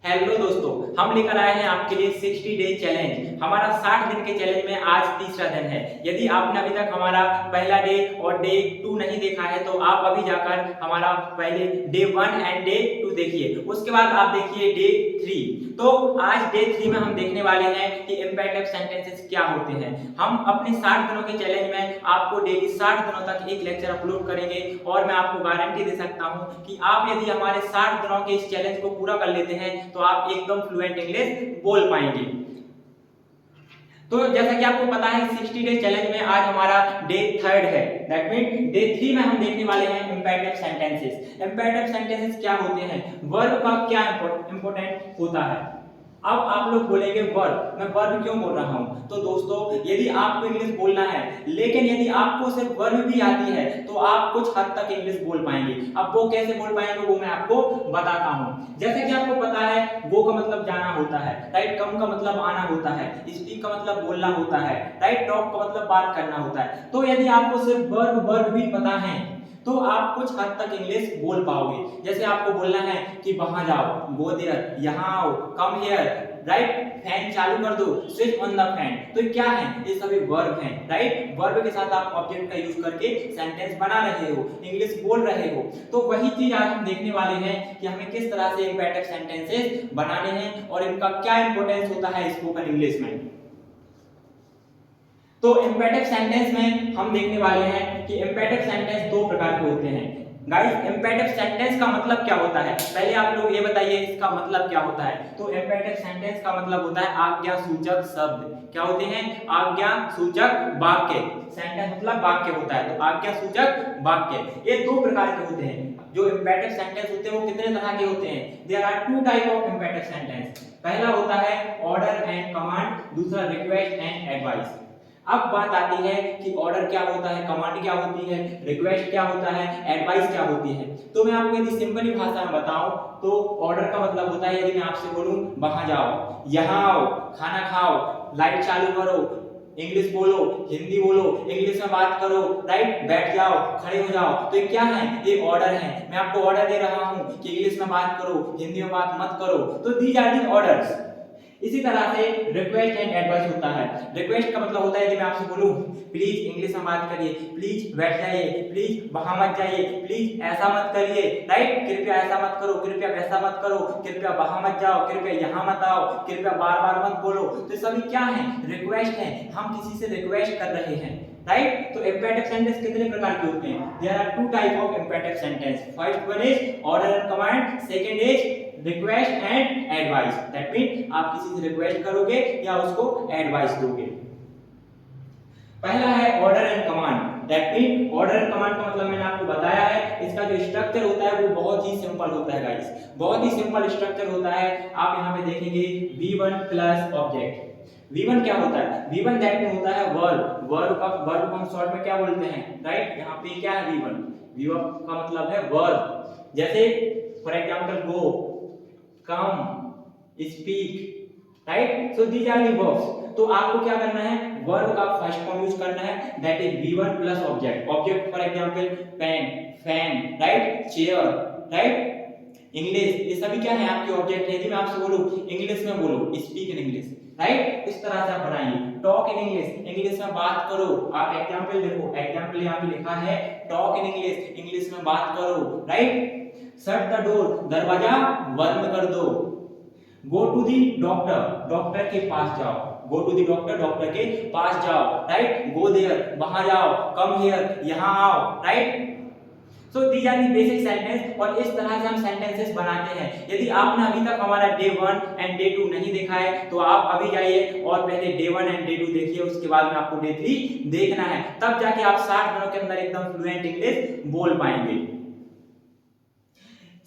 Hello दोस्तों, हम लेकर आए हैं आपके लिए 60 डे चैलेंज। हमारा 60 दिन के चैलेंज में आज तीसरा दिन है। यदि आपने अभी तक हमारा पहला डे और डे 2 नहीं देखा है तो आप अभी जाकर हमारा पहले डे 1 एंड डे 2 देखिए। उसके बाद आप देखिए डे 3। तो आज डे 3 में हम देखने वाले हैं कि इंपैरेटिव सेंटेंसेस क्या होते हैं। हम अपने 60 दिनों के चैलेंज में आपको डेली 60 दिनों तक एक लेक्चर अपलोड करेंगे और मैं आपको गारंटी दे सकता हूं कि आप यदि हमारे 60 दिनों के इस चैलेंज को पूरा कर लेते हैं तो आप एकदम फ्लुएंट इंग्लिश बोल पाएंगे। तो जैसा कि आपको पता है 60 डे चैलेंज में आज हमारा डे 3 है। दैट मीन डे 3 में हम देखने वाले हैं इंपैरेटिव सेंटेंसेस। इंपैरेटिव सेंटेंसेस क्या होते हैं, वर्ब का क्या इंपॉर्टेंट होता है। अब आप लोग बोलेंगे वर्ब, मैं वर्ब क्यों बोल रहा हूं। तो दोस्तों, यदि आपको इंग्लिश बोलना है लेकिन यदि आपको सिर्फ वर्ब भी आती है तो आप कुछ हद तक इंग्लिश बोल पाएंगे। अब वो कैसे बोल पाएंगे वो मैं आपको बताता हूं। जैसे कि आपको पता है गो का मतलब जाना होता है, राइट। कम का मतलब आना होता है, स्पीक का मतलब बोलना होता है, राइट। टॉक का मतलब बात करना होता है। तो यदि आपको सिर्फ वर्ब भी पता है तो आप कुछ हद तक इंग्लिश बोल पाओगे। जैसे आपको बोलना है कि वहां जाओ, गो देयर, यहाँ आओ, कम हियर, राइट। फैन चालू कर दो, स्विच ऑन द फैन। तो क्या है, ये सभी वर्ब हैं, राइट। वर्ब के साथ आप ऑब्जेक्ट का यूज करके सेंटेंस बना रहे हो, इंग्लिश बोल रहे हो। तो वही चीज आज हम देखने वाले हैं कि हमें किस तरह से इंपैरेटिव सेंटेंसेस बनाने हैं और इनका क्या इंपॉर्टेंस होता है स्पोकन इंग्लिश में। तो इंपैरेटिव सेंटेंस में हम देखने वाले हैं कि इंपैरेटिव सेंटेंस दो प्रकार के होते हैं। गाइस, इंपैरेटिव सेंटेंस का मतलब क्या होता है, पहले आप लोग ये बताइए इसका मतलब क्या होता है। तो इंपैरेटिव सेंटेंस का मतलब होता है आज्ञा सूचक शब्द। क्या होते हैं, आज्ञा सूचक वाक्य। सेंटेंस मतलब वाक्य होता है, तो आज्ञा सूचक वाक्य ये दो प्रकार के होते हैं। जो इंपैरेटिव सेंटेंस होते हैं वो कितने तरह के होते हैं, there are two type of imperative sentence. पहला होता है ऑर्डर एंड कमांड, दूसरा रिक्वेस्ट एंड एडवाइस। अब बात आती है कि ऑर्डर क्या होता है, कमांड क्या होती है, रिक्वेस्ट क्या होता है, एडवाइस क्या होती है। तो मैं आपको यदि सिंपली भाषा में बताऊं तो ऑर्डर का मतलब होता है, यदि मैं आपसे बोलूं वहां जाओ, यहां आओ, खाना खाओ, लाइट चालू करो, इंग्लिश बोलो, हिंदी बोलो, इंग्लिश में बात करो, राइट। बैठ जाओ, खड़े हो जाओ, तो ये क्या है, ये ऑर्डर है। मैं आपको ऑर्डर दे रहा हूं कि इंग्लिश में बात करो, हिंदी में बात मत करो। तो दीज आर दी ऑर्डर्स। इसी तरह से रिक्वेस्ट एंड एडवाइस होता है। रिक्वेस्ट का मतलब होता है यदि मैं आपसे बोलूं प्लीज इंग्लिश में बात करिए, प्लीज बैठ जाइए, प्लीज वहां मत जाइए, प्लीज ऐसा मत करिए, राइट। कृपया ऐसा मत करो, कृपया वैसा मत करो, कृपया वहां मत जाओ, कृपया यहाँ मत आओ, कृपया बार बार मत बोलो। तो सभी क्या है, रिक्वेस्ट है। हम किसी से रिक्वेस्ट कर रहे हैं, राइट। तो इंपैरेटिव सेंटेंस कितने प्रकार के होते हैं, there are two type of imperative sentence. First one is order and command, second is request and advice. That mean आप किसी से रिक्वेस्ट करोगे या उसको एडवाइस दोगे। पहला है order and command. That mean order and command का मतलब मैंने आपको बताया है, इसका जो स्ट्रक्चर होता है वो बहुत ही सिंपल होता है गाइस, बहुत ही सिंपल स्ट्रक्चर होता है। आप यहाँ पे देखेंगे V1 प्लस ऑब्जेक्ट। V1 क्या होता है, V1 दैट मीन होता है वर्ब। वर्ब को हम शॉर्ट में क्या बोलते हैं, राइट। यहाँ पे क्या है V1 का मतलब है वर्ब। जैसे for example go, come, speak, right. So these are the verbs. तो आपको क्या करना है, वर्ब का फर्स्ट फॉर्म यूज करना है, that is V1 plus object. Object for example pen, fan, right, chair, right, English, ये सभी क्या है आपके ऑब्जेक्ट है। यदि मैं आपसे बोलूं इंग्लिश में बोलो, स्पीक इन इंग्लिश, राइट। इस तरह से आप बनाएंगे। टॉक इन इंग्लिश, इंग्लिश में बात करो। आप एग्जांपल देखो, एग्जांपल यहाँ पे लिखा है टॉक इन इंग्लिश, इंग्लिश में बात करो, राइट। शट द डोर, दरवाजा बंद कर दो। Go to the doctor, doctor के पास जाओ। Go to the doctor, doctor के पास जाओ, राइट। गो देयर, वहां जाओ, कम हियर, यहां आओ, right. So these are the basic sentence. और इस तरह से हम सेंटेंसेस बनाते हैं। यदि आपने अभी तक हमारा डे 1 एंड डे 2 नहीं देखा है तो आप अभी जाइए और पहले डे 1 एंड डे 2 देखिए, उसके बाद में आपको डे 3 देखना है। तब जाके आप 60 दिनों के अंदर एकदम फ्लुएंट इंग्लिश बोल पाएंगे।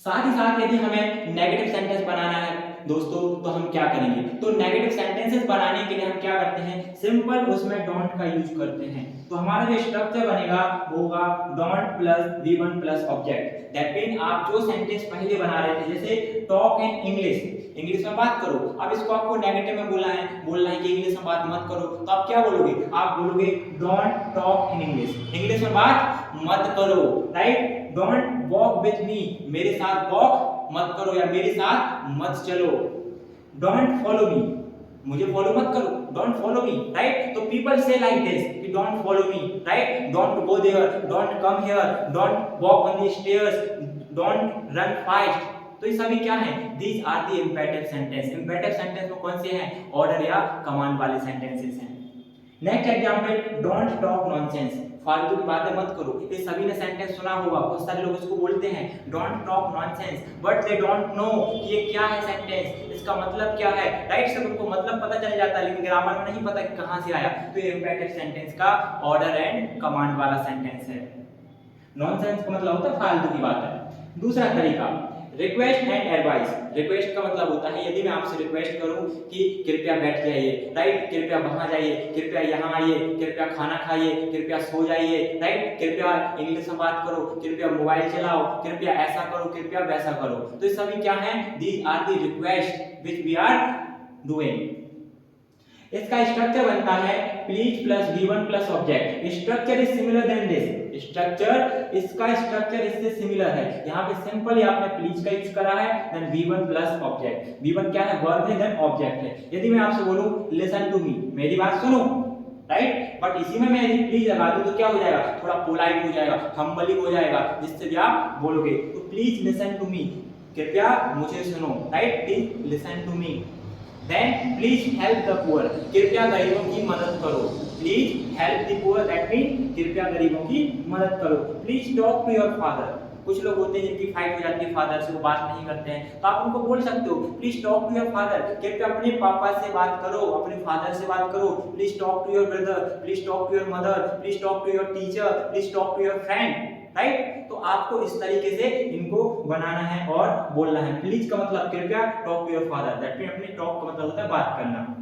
साथ ही साथ यदि हमें नेगेटिव सेंटेंस बनाना है दोस्तों तो हम क्या करेंगे, तो नेगेटिव सेंटेंसेस बनाने के लिए हम क्या करते हैं, सिंपल उसमें डोंट का यूज करते हैं। तो हमारा जो स्ट्रक्चर बनेगा वो होगा don't plus V1 plus object. That mean आप जो सेंटेंस पहले बना रहे थे, जैसे टॉक इन इंग्लिश, इंग्लिश में बात करो। अब इसको आपको नेगेटिव में बोलना है कि इंग्लिश में बात मत करो। तो आप क्या बोलोगे, आप बोलोगे don't talk in English, English में बात मत करो, right. Don't walk with me, मेरे साथ वॉक मत करो या मेरे साथ मत चलो। डोंट फॉलो मी, मुझे फॉलो मत करो, डोंट फॉलो मी, राइट। तो पीपल से लाइक दिस कि don't follow me, right, don't go there, don't come here, don't walk on the stairs, don't run fast. तो ये सभी क्या है? These are the imperative sentence. Imperative sentence में कौन से हैं? ऑर्डर या कमांड वाले सेंटेंसेस हैं। Next example, don't talk nonsense, फालतू की बातें मत करो। ये सभी ने सेंटेंस सुना होगा, बहुत सारे लोग इसको बोलते हैं don't talk nonsense, but they don't know कि ये क्या है सेंटेंस, इसका मतलब क्या है, राइट। सब उनको मतलब पता चल जाता है लेकिन ग्रामर में नहीं पता कि कहां से आया। तो ये इंपेरेटिव सेंटेंस का ऑर्डर एंड कमांड वाला सेंटेंस है। नॉनसेंस का मतलब होता है फालतू की बात है। दूसरा तरीका, रिक्वेस्ट एंड एडवाइस। रिक्वेस्ट का मतलब होता है यदि मैं आपसे रिक्वेस्ट करूं कि कृपया बैठ जाइए, राइट, कृपया वहां जाइए, कृपया यहाँ आइए, कृपया खाना खाइए, कृपया सो जाइए, राइट, कृपया इंग्लिश में बात करो, कृपया मोबाइल चलाओ, कृपया ऐसा करो, कृपया वैसा करो। तो ये सभी क्या है? These are the request which we are doing. इसका स्ट्रक्चर बनता है please plus V1 plus object. Structure is similar than this. इसका स्ट्रक्चर इससे सिमिलर है। यहाँ पे सिंपली आपने प्लीज का यूज करा है, then V1 plus object. V1 क्या है? वर्ब है, देन ऑब्जेक्ट है। यदि मैं आपसे बोलूं लिसन टू मी, मेरी बात सुनो, राइट, बट इसी में मैं यदि प्लीज लगा दूं तो क्या हो जाएगा? थोड़ा पोलाइट हो जाएगा, हम्बली हो जाएगा, जिससे भी आप बोलोगे। तो प्लीज लिसन टू मी, कृपया मुझे सुनो, right, please listen to me. Then please help the poor, कृपया गरीबों की मदद करो। Please help the poor, that means कृपया गरीबों की मदद करो। Please talk to your father, कुछ लोग होते हैं जिनकी फाइट हो जाती है फादर से, वो बात नहीं करते हैं, तो आप उनको बोल सकते हो please talk to your father, कृपया अपने पापा से बात करो, अपने फादर से बात करो। Please talk to your brother, please talk to your mother, please talk to your teacher, please talk to your friend, right. तो आपको इस तरीके से इनको बनाना है और बोलना है। प्लीज का मतलब कृपया, talk to your father, that mean अपने टॉक का मतलब होता है बात करना।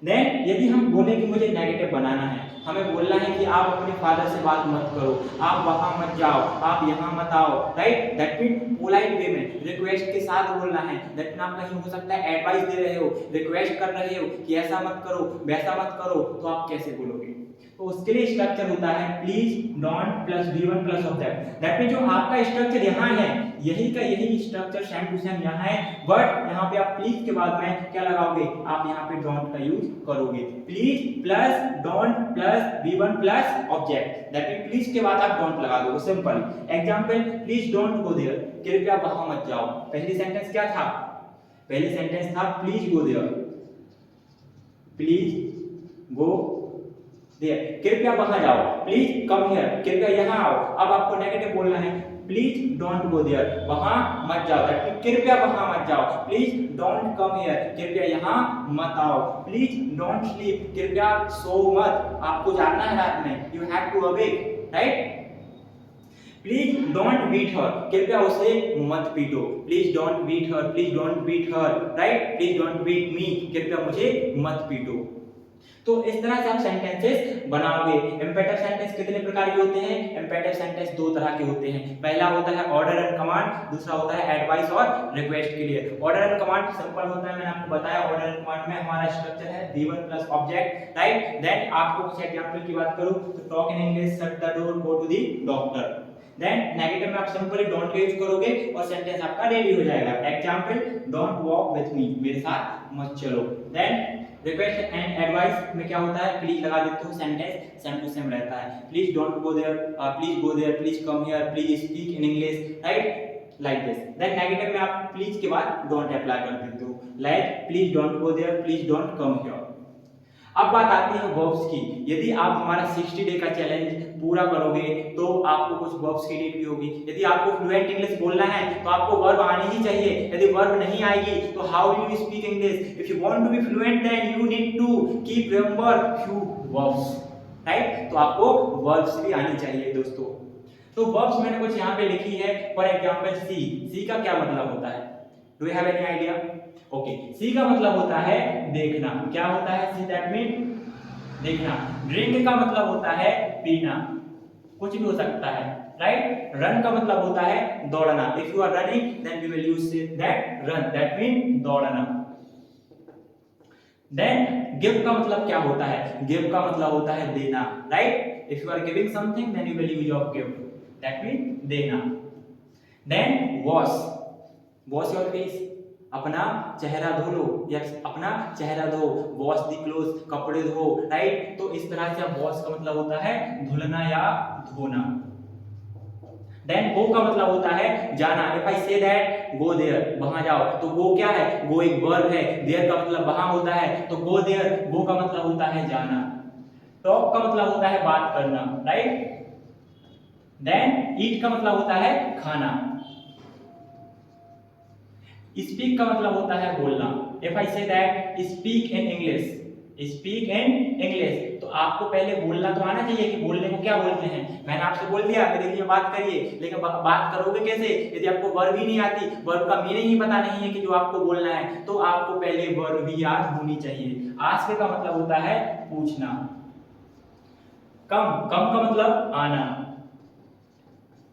देन यदि हम बोले कि मुझे नेगेटिव बनाना है, हमें बोलना है कि आप अपने फादर से बात मत करो, आप वहां मत जाओ, आप यहाँ मत आओ, right, that mean polite way में रिक्वेस्ट के साथ बोलना है। दैट मीन आप कहीं हो सकता है एडवाइस दे रहे हो, रिक्वेस्ट कर रहे हो कि ऐसा मत करो, वैसा मत करो, तो आप कैसे बोलोगे? तो उसके लिए स्ट्रक्चर होता है please don't plus V1 plus object. That mean जो आपका स्ट्रक्चर यहाँ है, यही का यही स्ट्रक्चर सेम टू सेम यहाँ है, बट यहाँ पे आप प्लीज के बाद में क्या लगाओगे? आप यहाँ पे डोंट का यूज करोगे। Please plus don't plus V1 plus object, that mean please के बाद आप डोंट लगा दोगे, simple. Example, please don't go there, कृपया वहां मत जाओ। पहली सेंटेंस क्या था? पहली सेंटेंस था please go there, please go there, कृपया वहां जाओ। प्लीज कम हियर, कृपया यहाँ आओ। अब आपको नेगेटिव बोलना है, प्लीज डोंट गो देयर, वहां मत जाओ, दैट मीन कृपया वहां मत जाओ। प्लीज डोंट कम हियर, कृपया यहाँ मत आओ। प्लीज डोंट स्लीप, कृपया सो मत, आपको जागना है रात में, you have to awake, right. Please don't beat her, कृपया उसे मत पीटो। Please don't beat her, please don't beat her, right, please don't beat me, कृपया मुझे मत पीटो। तो इस तरह से आप सेंटेंसेस बनाओगे। इंपेरेटिव सेंटेंस कितने प्रकार के होते हैं? इंपेरेटिव सेंटेंस दो तरह के होते हैं। पहला होता है ऑर्डर एंड कमांड, दूसरा होता है एडवाइस और रिक्वेस्ट के लिए। ऑर्डर एंड कमांड सिंपल होता है, मैंने आपको बताया। ऑर्डर एंड कमांड में हमारा स्ट्रक्चर है V1 plus object, right. Then आपको कुछ एग्जांपल की बात करूं तो talk in English, shut the door, go to the doctor. Then negative में आप सिंपली डोंट का यूज करोगे और सेंटेंस आपका रेडी हो जाएगा। Example, don't walk with me, मेरे साथ मत चलो। देन रिक्वेस्ट एंड एडवाइस में क्या होता है? प्लीज लगा देते हो, सेंटेंस सेम टू सेम रहता है। Please don't go there, please go there, please come here, please speak in English, right, like this. Then negative में आप प्लीज के बाद डोंट अप्लाई कर देते हो, like please don't go there, please don't come here. अब बात आती है वर्ब्स की। यदि आप हमारा 60 डे का चैलेंज पूरा करोगे तो आपको कुछ वर्ब्स की नीड भी होगी। यदि आपको फ्लुएंट इंग्लिश बोलना है तो आपको वर्ब आनी ही चाहिए। यदि वर्ब नहीं आएगी तो how will you speak English? If you want to be fluent then you need to keep remember few verbs, right. तो आपको वर्ब्स भी आनी चाहिए दोस्तों। तो वर्ब्स मैंने कुछ यहाँ पे लिखी है। फॉर एग्जांपल सी का क्या मतलब होता है? Do you have any idea? Okay, see का मतलब होता है देखना। क्या होता है सी? दैट मीन देखना। ड्रिंक का मतलब होता है पीना, कुछ भी हो सकता है, राइट। रन का मतलब होता है दौड़ना। If you are running then we will use that run, that mean दौड़ना। देन गिव का मतलब क्या होता है? गिव का मतलब होता है देना, right. If you are giving something then you will use of give, that mean देना। Then wash, wash your face, अपना चेहरा धो लो या अपना चेहरा धो, वॉश द क्लोथ, कपड़े धो, राइट। तो इस तरह से अब वॉश का मतलब होता है धुलना या धोना। देन गो का मतलब होता है जाना। If I say that go there, वहां जाओ, तो गो क्या है, गो एक वर्ब है, देयर का मतलब वहां होता है, तो गो देयर, गो का मतलब होता है जाना। टॉक का मतलब होता है बात करना, राइट। देन ईट का मतलब होता है खाना। स्पीक का मतलब होता है बोलना। If I say that speak in English, speak in English, तो आपको पहले बोलना तो आना चाहिए कि बोलने को क्या बोलते हैं। मैंने आपसे बोल दिया अंग्रेजी में बात करिए, लेकिन बात करोगे कैसे यदि आपको वर्ब ही नहीं आती, वर्ब का मीनिंग ही पता नहीं है कि जो आपको बोलना है, तो आपको पहले वर्ब ही याद होनी चाहिए। आस्क का मतलब होता है पूछना। कम का मतलब आना।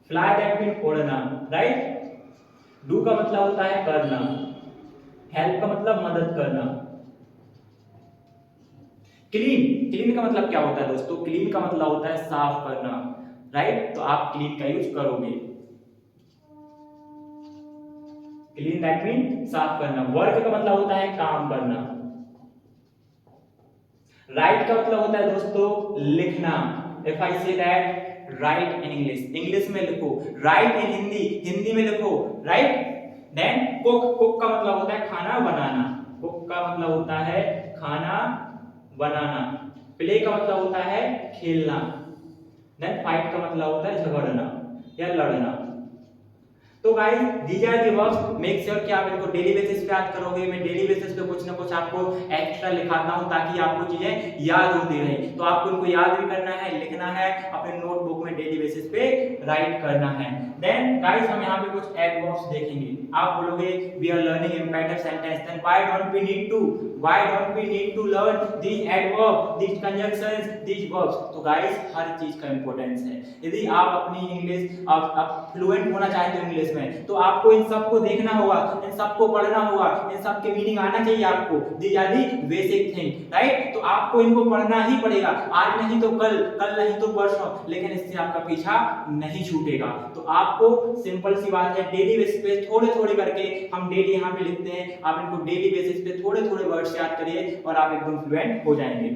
फ्लाई दैट मीन उड़ना, राइट। डू का मतलब होता है करना। हेल्प का मतलब मदद करना। क्लीन का मतलब क्या होता है दोस्तों, क्लीन का मतलब होता है साफ करना, राइट। तो आप क्लीन का यूज करोगे। क्लीन दैट मीन साफ करना। वर्क का मतलब होता है काम करना। राइट का मतलब होता है दोस्तों लिखना। If I say that right in English, English में लिखो। राइट इन हिंदी, हिंदी में लिखो, राइट। देन कुक का मतलब होता है खाना बनाना। कुक का मतलब होता है खाना बनाना। प्ले का मतलब होता है खेलना। देन फाइट का मतलब होता है झगड़ना या लड़ना। तो guys these are the verbs, make sure कि आप इनको डेली बेसिस पे याद करोगे। मैं डेली बेसिस पे कुछ ना कुछ आपको एक्स्ट्रा लिखाता हूं ताकि आपको चीजें याद होती रहें। तो आपको इनको याद भी करना है, लिखना है, अपने नोटबुक में डेली बेसिस पे राइट करना है। देन गाइस हम यहाँ पे कुछ एडवर्ब्स देखेंगे। आप बोलोगे we are learning impactive sentence, then why don't we need to learn these adverb, these conjunctions, these verbs. तो गाइस हर चीज का इंपॉर्टेंस है। यदि आप अपनी इंग्लिश आप फ्लुएंट होना चाहते हो इंग्लिश में, तो आपको इन सबको देखना होगा, इन सबको पढ़ना होगा, इन सब के मीनिंग आना चाहिए आपको। These are the basic thing, right. तो आपको इनको पढ़ना ही पड़ेगा, आज नहीं तो कल, कल नहीं तो परसों, लेकिन इससे आपका पीछा नहीं छूटेगा। तो आपको सिंपल सी बात है, डेली बेसिस पे थोड़े थोड़े करके हम डेली यहाँ पे लिखते हैं, आप इनको डेली बेसिस पे थोड़े थोड़े वर्ड्स याद करिए और आप एकदम फ्लुएंट हो जाएंगे।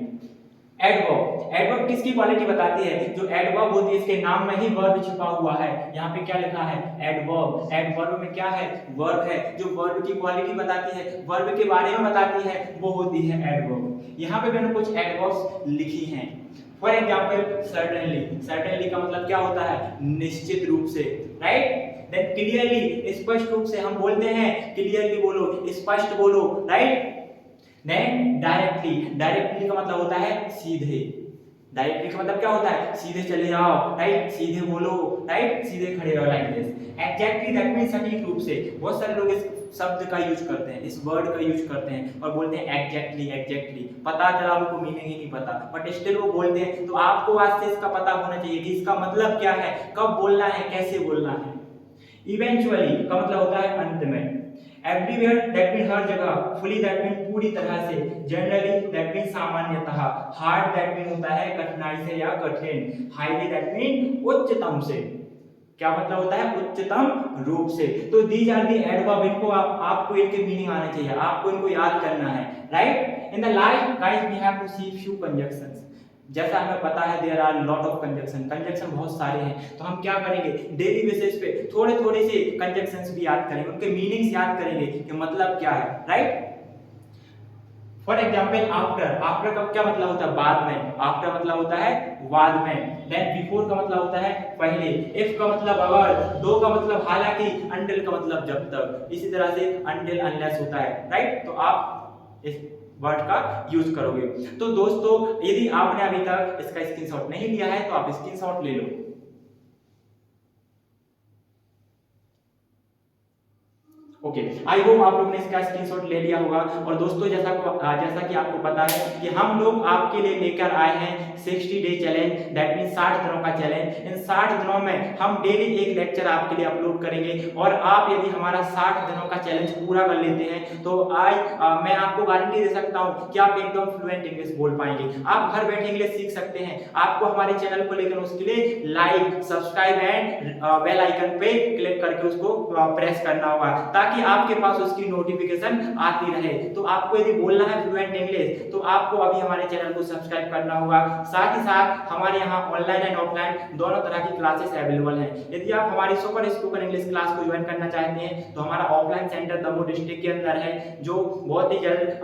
एडवर्ब किसकी क्वालिटी बताती है, जो एडवर्ब होती है इसके नाम में ही वर्ब छिपा हुआ है। यहाँ पे क्या लिखा है एडवर्ब, एडवर्ब में क्या है वर्ब है, जो वर्ब की क्वालिटी बताती है, वर्ब के बारे में बताती है, वो होती है एडवर्ब। यहाँ पे मैंने कुछ एडवर्ब्स लिखी हैं। फॉर एग्जाम्पल सर्टेनली का मतलब क्या होता है निश्चित रूप से, राइट। देन क्लियरली, स्पष्ट रूप से, हम बोलते हैं क्लियरली बोलो, स्पष्ट बोलो, राइट। देन डायरेक्टली का मतलब होता है सीधे। डायरेक्टली का मतलब क्या होता है सीधे चले जाओ, राइट, सीधे बोलो, राइट, सीधे खड़े रहो, like this. Exactly that means सटीक रूप से। बहुत सारे लोग इस शब्द का यूज करते हैं, इस वर्ड का यूज करते हैं और बोलते हैं एग्जैक्टली, पता चला उनको मीनिंग ही नहीं पता, बट स्टिल वो बोलते हैं। तो आपको आज से इसका पता होना चाहिए कि इसका मतलब क्या है, कब बोलना है, कैसे बोलना है। इवेंचुअली का मतलब होता है अंत में। एवरीवेयर दैट मीन हर जगह। फुली दैट मीन पूरी तरह से। जनरली दैट मीन सामान्यतः। हार्ड दैट मीन होता है कठिनाई से या कठिन। हाईली दैट मीन उच्चतम से। क्या मतलब होता है उच्चतम रूप से। तो दीज आर दी एडवर्ब, इनको आपको इनके मीनिंग आने चाहिए, आपको इनको याद करना है, right. In the last guys we have to see few conjunctions. जैसा हमें पता है there are lot of conjunction बहुत सारे हैं, तो हम क्या करेंगे डेली बेसिस पे थोड़े थोड़े से कंजंक्शंस भी याद करेंगे, उनके मीनिंग्स याद करेंगे कि मतलब क्या है, राइट। फॉर एग्जाम्पल आफ्टर का क्या मतलब होता है बाद में। आफ्टर मतलब होता है बाद में। देन बिफोर का मतलब होता है पहले। इफ का मतलब अगर। दो का मतलब हालांकि। अंटिल का मतलब जब तक। इसी तरह से अंटिल अनलेस होता है, राइट। तो आप इस वर्ड का यूज करोगे। तो दोस्तों यदि आपने अभी तक इसका स्क्रीनशॉट नहीं लिया है तो आप स्क्रीनशॉट ले लो। ओके, आई होप आप लोग ने इसका स्क्रीनशॉट ले लिया होगा। और दोस्तों जैसा कि आपको पता है कि हम लोग आपके लिए लेकर आए हैं 60 डे चैलेंज, दैट मीन 60 दिनों का चैलेंज। इन 60 दिनों में हम डेली एक लेक्चर आपके लिए अपलोड करेंगे और आप यदि हमारा 60 दिनों का चैलेंज पूरा कर लेते हैं तो मैं आपको गारंटी दे सकता हूं कि आप एकदम फ्लुएंट इंग्लिश बोल पाएंगे, आप घर बैठे इंग्लिश सीख सकते हैं। आपको हमारे चैनल को लेकर उसके लिए like, subscribe and bell icon पे क्लिक करके उसको प्रेस करना होगा, ताकि ताकि आपके पास उसकी नोटिफिकेशन आती रहे। तो आपको यदि बोलना है फ्लुएंट इंग्लिश तो आपको अभी हमारे चैनल को सब्सक्राइब करना होगा। साथ ही साथ हमारे यहाँ ऑनलाइन एंड ऑफलाइन दोनों तरह की क्लासेस अवेलेबल हैं। यदि आप हमारी सुपर स्पोकन इंग्लिश क्लास को ज्वाइन करना चाहते हैं तो हमारा ऑफलाइन सेंटर दमोह डिस्ट्रिक्ट के अंदर है, जो बहुत ही जल्द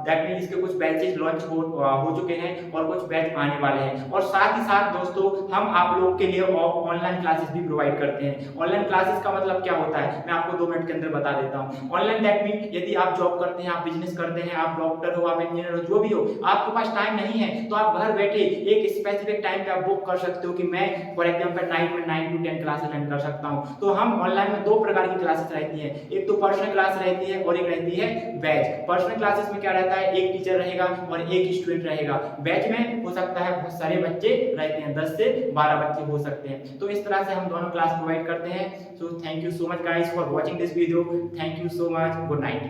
दैट मीन इसके कुछ बैचेस लॉन्च हो चुके हैं और कुछ बैच आने वाले हैं। और साथ ही साथ दोस्तों हम आप लोगों के लिए ऑनलाइन क्लासेस भी प्रोवाइड करते हैं। ऑनलाइन क्लासेस का मतलब क्या होता है मैं आपको 2 मिनट के अंदर बता देता हूँ। ऑनलाइन दैट मीन यदि आप जॉब करते हैं, आप बिजनेस करते हैं, आप डॉक्टर हो, आप इंजीनियर हो, जो भी हो, आपके पास टाइम नहीं है तो आप घर बैठे एक स्पेसिफिक टाइम पे आप बुक कर सकते हो कि मैं फॉर एग्जांपल नाइट में 9 to 10 क्लास अटेंड कर सकता हूं। तो हम ऑनलाइन में 2 प्रकार की क्लासेस रहती हैं, एक तो पर्सनल क्लास रहती है और एक रहती है बैच। पर्सनल क्लासेस में क्या रहता है, एक टीचर रहेगा और एक स्टूडेंट रहेगा। बैच में हो सकता है बहुत सारे बच्चे रहते हैं, 10 से 12 बच्चे हो सकते हैं। तो इस तरह से हम दोनों क्लास प्रोवाइड करते हैं। So thank you so much guys for watching this video. Thank you so much, good night.